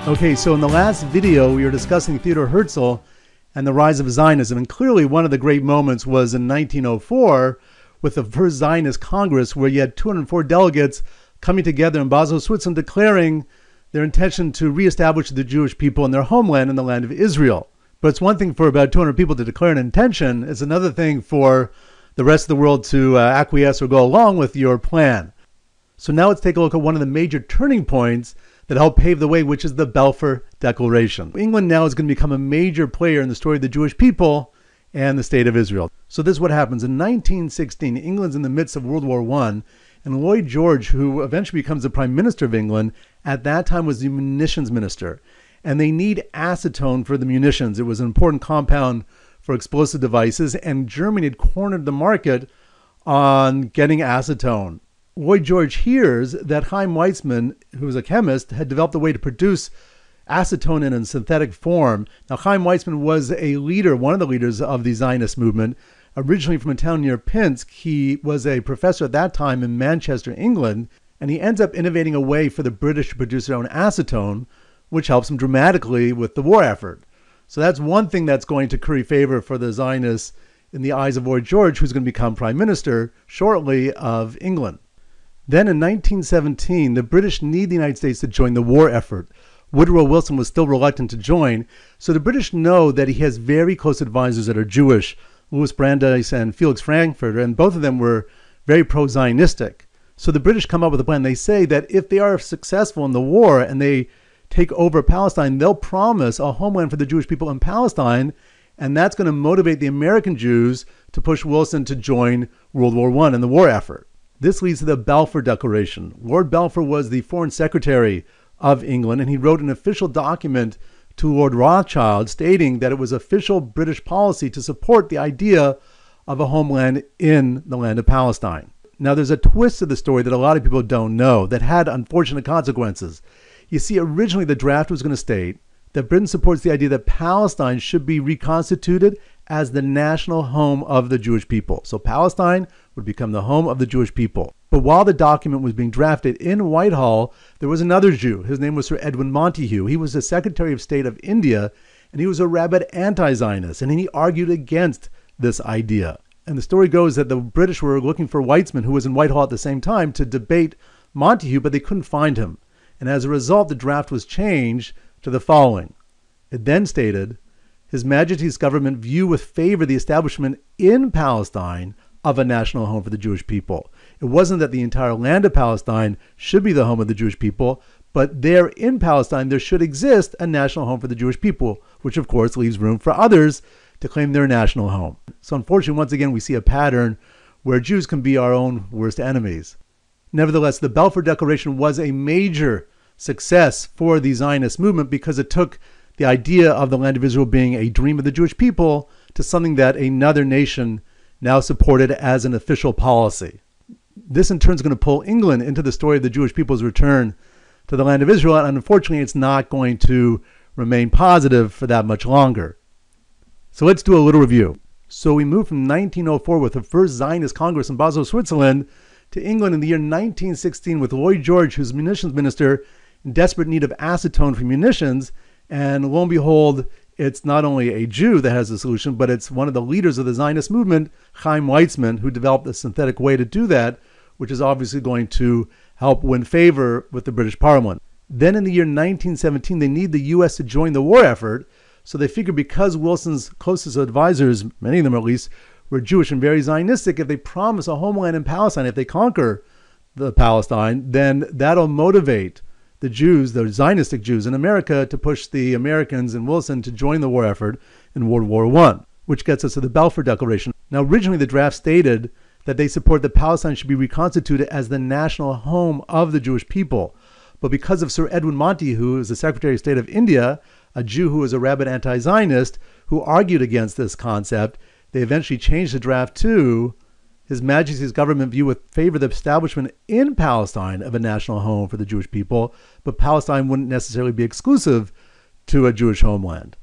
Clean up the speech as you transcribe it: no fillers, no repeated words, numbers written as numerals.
Okay, so in the last video, we were discussing Theodor Herzl and the rise of Zionism. And clearly one of the great moments was in 1904 with the first Zionist Congress, where you had 204 delegates coming together in Basel, Switzerland, declaring their intention to reestablish the Jewish people in their homeland in the land of Israel. But it's one thing for about 200 people to declare an intention. It's another thing for the rest of the world to acquiesce or go along with your plan. So now let's take a look at one of the major turning points that helped pave the way, which is the Balfour Declaration. England now is going to become a major player in the story of the Jewish people and the state of Israel. So this is what happens. In 1916, England's in the midst of World War I, and Lloyd George, who eventually becomes the Prime Minister of England, at that time was the munitions minister. And they need acetone for the munitions. It was an important compound for explosive devices, and Germany had cornered the market on getting acetone. Lloyd George hears that Chaim Weizmann, who was a chemist, had developed a way to produce acetone in a synthetic form. Now, Chaim Weizmann was a leader, one of the leaders of the Zionist movement. Originally from a town near Pinsk, he was a professor at that time in Manchester, England, and he ends up innovating a way for the British to produce their own acetone, which helps them dramatically with the war effort. So that's one thing that's going to curry favor for the Zionists in the eyes of Lloyd George, who's going to become Prime Minister shortly of England. Then in 1917, the British need the United States to join the war effort. Woodrow Wilson was still reluctant to join, so the British know that he has very close advisors that are Jewish, Louis Brandeis and Felix Frankfurter, and both of them were very pro-Zionistic. So the British come up with a plan. They say that if they are successful in the war and they take over Palestine, they'll promise a homeland for the Jewish people in Palestine, and that's going to motivate the American Jews to push Wilson to join World War I and the war effort. This leads to the Balfour Declaration. Lord Balfour was the Foreign Secretary of England, and he wrote an official document to Lord Rothschild stating that it was official British policy to support the idea of a homeland in the land of Palestine. Now, there's a twist to the story that a lot of people don't know that had unfortunate consequences. You see, originally the draft was going to state that Britain supports the idea that Palestine should be reconstituted as the national home of the Jewish people. So Palestine would become the home of the Jewish people. But while the document was being drafted in Whitehall, there was another Jew. His name was Sir Edwin Montagu. He was the Secretary of State of India, and he was a rabid anti-Zionist, and he argued against this idea. And the story goes that the British were looking for Weizmann, who was in Whitehall at the same time, to debate Montagu, but they couldn't find him. And as a result, the draft was changed to the following. It then stated, His Majesty's government view with favor the establishment in Palestine of a national home for the Jewish people. It wasn't that the entire land of Palestine should be the home of the Jewish people, but there in Palestine there should exist a national home for the Jewish people, which of course leaves room for others to claim their national home. So unfortunately, once again, we see a pattern where Jews can be our own worst enemies. Nevertheless, the Balfour Declaration was a major success for the Zionist movement because it took the idea of the land of Israel being a dream of the Jewish people to something that another nation now supported as an official policy. This in turn is going to pull England into the story of the Jewish people's return to the land of Israel, and unfortunately it's not going to remain positive for that much longer. So let's do a little review. So we moved from 1904 with the first Zionist Congress in Basel, Switzerland, to England in the year 1916 with Lloyd George, who's munitions minister, in desperate need of acetone for munitions, and lo and behold, it's not only a Jew that has the solution, but it's one of the leaders of the Zionist movement, Chaim Weizmann, who developed a synthetic way to do that, which is obviously going to help win favor with the British Parliament. Then in the year 1917, they need the U.S. to join the war effort, so they figured because Wilson's closest advisors, many of them at least, were Jewish and very Zionistic, if they promise a homeland in Palestine, if they conquer the Palestine, then that'll motivate the Jews, the Zionistic Jews in America, to push the Americans and Wilson to join the war effort in World War I, which gets us to the Balfour Declaration. Now, originally the draft stated that they support that Palestine should be reconstituted as the national home of the Jewish people. But because of Sir Edwin Montagu, who is the Secretary of State of India, a Jew who was a rabid anti-Zionist, who argued against this concept, they eventually changed the draft to His Majesty's government view with favor the establishment in Palestine of a national home for the Jewish people, but Palestine wouldn't necessarily be exclusive to a Jewish homeland.